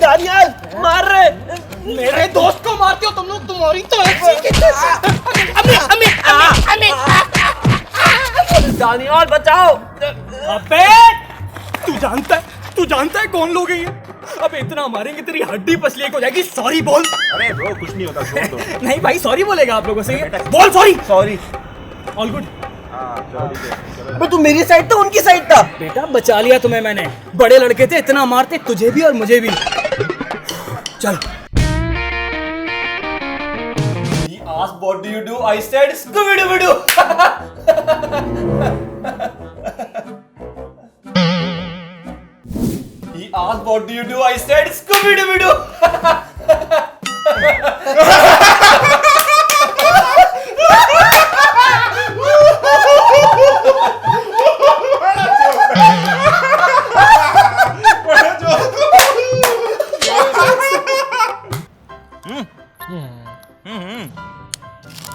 दानियाल मार रहे, मेरे दोस्त को मारते हो तुम लोग, तुम्हारी तो दानियाल बचाओ। अबे तू जानता है कौन लोग हैं ये? अब इतना मारेंगे तेरी हड्डी पसली एक हो जाएगी। सॉरी बोल। अरे ब्रो कुछ नहीं होता, छोड़ दो। नहीं भाई सॉरी बोलेगा आप लोगों से, बोल सॉरी। सॉरी। All good. बे तू मेरी साइड था उनकी साइड था? बेटा बचा लिया तुम्हें मैंने, बड़े लड़के थे इतना मारते तुझे भी और मुझे भी। चल। He asked what do you do? I said Scooby-Doo. He asked what do you do? I said Scooby-Doo.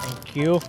Thank you.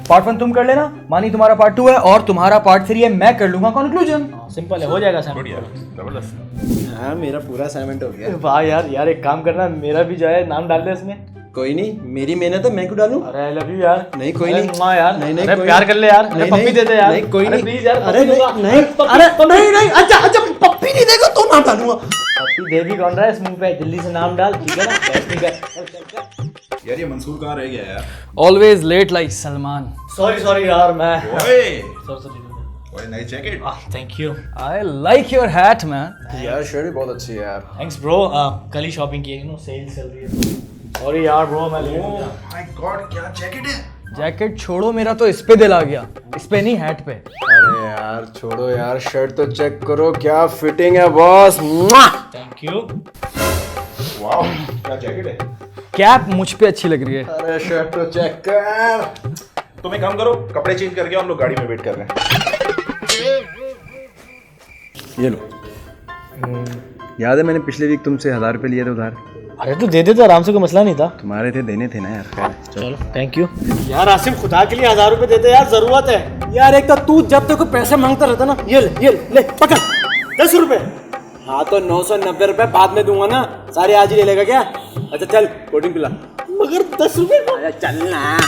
Part 1 तुम कर लेना, मानी तुम्हारा पार्ट 2 है और तुम्हारा पार्ट 3 है, मैं कर लूंगा कंक्लूजन। सिंपल है, हो जाएगा सर। बढ़िया, जबरदस्त। हाँ मेरा पूरा असाइनमेंट हो गया। वाह यार एक काम करना, मेरा भी जो है नाम डाल दे इसमें। कोई नहीं, मेरी मेहनत है, मैं क्यों डालूं? अरे आई लव यू यार। नहीं कोई अरे नहीं माँ यार, नहीं अरे कोई प्यार कर ले यार, नहीं, अरे पप्पी दे दे यार। नहीं कोई अरे नहीं प्लीज यार, अरे पप्पी दूंगा। नहीं अरे नहीं अच्छा पप्पी नहीं देगा तो नाम डालूंगा। पप्पी दे भी कौन रहा है इस मुंह पे, जल्दी से नाम डाल, ठीक है ना? ठीक है। यार ये मंसूर कहाँ रह गया यार? Always late like Salman. Sorry यार मैं ओए, सॉरी। ओए नई jacket. Thank you. I like your hat man. यार शर्ट भी बहुत अच्छी है यार। Thanks bro. कल ही शॉपिंग की है, सेल चल रही है। सॉरी यार ब्रो, मैं लेट हो गया। माय गॉड क्या जैकेट है? जैकेट छोड़ो, मेरा तो इस पे दिल आ गया, इस पे नहीं हैट पे। अरे यार छोड़ो यार, शर्ट तो चेक करो क्या फिटिंग है बॉस। Thank you. वाओ क्या जैकेट है? कैप मुझ पे अच्छी लग रही है। अरे शर्ट तो चेक कर। तुम एक काम करो, कपड़े चेंज करके हम लोग गाड़ी में वेट कर रहे हैं। ये लो, याद है मैंने पिछले वीक तुमसे 1000 रुपए लिए थे उधार? अरे तू दे दे तो आराम से, कोई मसला नहीं था। तुम्हारे थे, देने थे ना यार। खैर चलो थैंक यू यार। आसिफ खुदा के लिए 1000 रुपए देते यार, जरूरत है यार। एक तो तू जब तक पैसे मांगता रहता ना, ये ले पकड़ 10 रुपए। हाँ तो 990 रुपए बाद में दूंगा ना, सारे आज ही ले लेगा क्या? अच्छा चल कोटिंग पिला। मगर 10 रुपए अरे चल ना।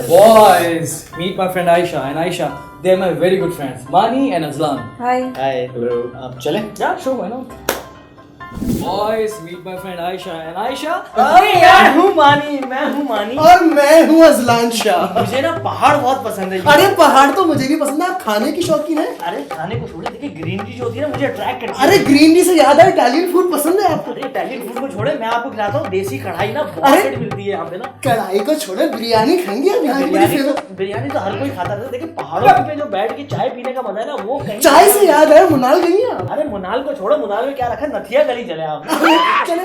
Boys, meet my friend Aisha and Aisha. They are my very good friends, Mani and Azlan. Hi. Hi. Hello. चले? Yeah, sure, why not? Boys, meet my friend Aisha and Aisha. अरे यार हूँ मानी, मैं हूँ मानी। और मैं हूँ अजलान शाह। मुझे ना पहाड़ बहुत पसंद है। अरे पहाड़ तो मुझे भी पसंद है, आप खाने की शौकीन है? अरे खाने को छोड़े, देखिए ग्रीनरी जो होती है ना मुझे अट्रैक्ट करती है। अरे ग्रीनरी से याद है, इटालियन फूड पसंद है आपको? अरे इटालियन फूड को छोड़े, मैं आपको खिलाता हूँ देसी कढ़ाई ना, बहुत सेट मिलती है यहाँ पे ना। कढ़ाई को छोड़े बिरयानी खाएंगे आप यहाँ की? बिरयानी तो हर कोई खाता था। देखिए पहाड़ों पे जो बैठ के चाय पीने का मजा है ना, वो कहीं। चाय से याद है, मुनाल गई हैं आप? अरे मुनाल को छोड़ो, मुनाल में क्या रखा है, नथिया गली चले आप। चले